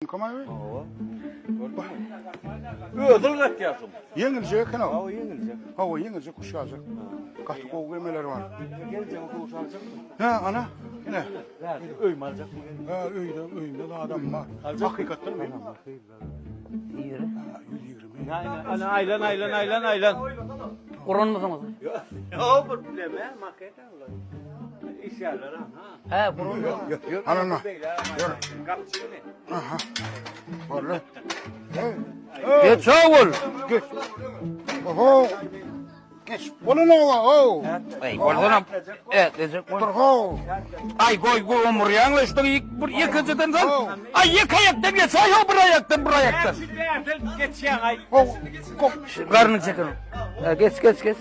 Kamay mı? Ödül kaçıyorsun. Yengilce kan o. Hava yenilecek. Hava yengilce kuş alacak. Kaç koku yemeler var. Gelecek o kuş alacak mı? Ha ana. Yine. Öym alacak mı? Ha öyle de adam var. Hakikaten mi? Yürü. 120. Aylan. Kur'an mı zaman? Ya bu bileme makete ulan. İş yerleri ha. He Kur'an mı? Anana. Kapçı ne? Aha. Vallahi. Geç sağ ol. Geç. Oho. Geç. Bunu ne var? Oh. Ay korsana. Evet diyecek koy. Turho. Ay koy umur yanlış da yıkıcıdan sen. Ay yıkayaktan geç ay bıraktan. Geçen ay. Oh. Karnını çekin. Geç.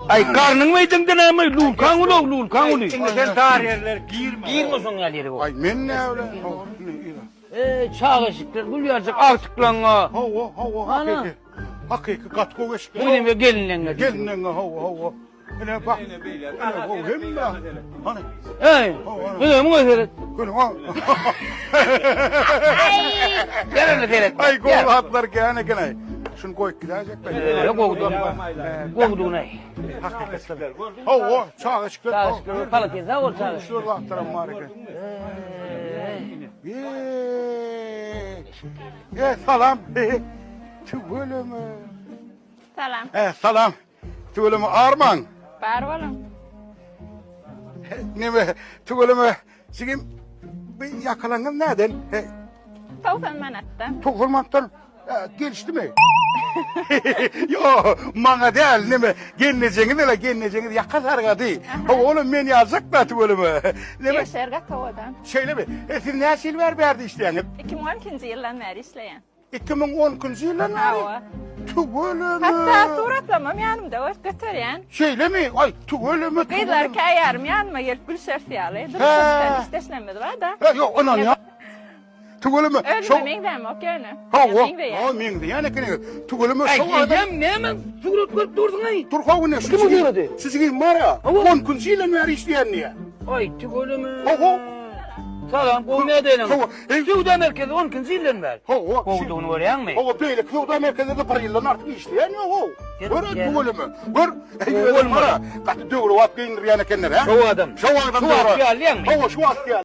Ay karnın mıydın deneme lul kan ulu. Sen tarih yerler Girme son yerleri bu. Ay men ne öyle? Oh. Ne iyi. Çağışıklar gülüyacak artık lan. Hava. Ana. Hakiki kat koku eşki. Bu ne be gelinle. Gelin hava. Ne bak. Ne bu hem de. Hani. Hey. Ne mu seyret? Gülüm ha. Gel seyret. Ay gol atlar gene gene. Şunu koy gidecek ben. Yok oldu ne? Hakikaten. Hava çağ çıktı. Çağışıklar palık yedi ol çağış. Şurada aktarım var ki. Salam. Tüvölümü. Salam. Salam. Tüvölümü Arman. Bar bolun. Neme tüvölümü. Sigim bir yakalandım nereden? 90 manattan. Tokulmaktan gelişti mi? Yo, bana değil neme. Geleceğiniz yakasarga değil. Oğlum beni yazacak da tüvölümü. Neme? Yaşarga Tovadan. Şeyle mi? Siz ne silver verdi işleyen? 2012 yıldan beri işleyen. 2010 yılında mı? Hava. Tüvölümü. Hatta suratlamam yanımda var götüren. Şeyle mi? Ay tüvölümü. Kıyılar kayarım yanıma gelip gül sörfiyalı. Duruşumdan isteşlemedi var da. Yok anan ya. Tüvölümü. Ölmemek de mi o gönü? Ha mengde yani kene. Tüvölümü Ay şova. gidem ne mi? Durdun ay. Dur havu ne? Kim söyledi? Sizin var ya. 10 yılında ver işleyen niye? Ay tügölümü. Ho. Salam bu ne deyin? Ho. Suuda merkezi 10 zillen ver. Ho. Kovduğunu var yan mı? Ho böyle kıyıda merkezde para yıldan artık işleyen ya ho. Gel, Gör gel. tüvölümü. Gör. Ey var. Katı dövülü vap geyin yani kendiler ha. Şu adam. Şu adam Şu at doğru. geldi yan mı? Ho şu at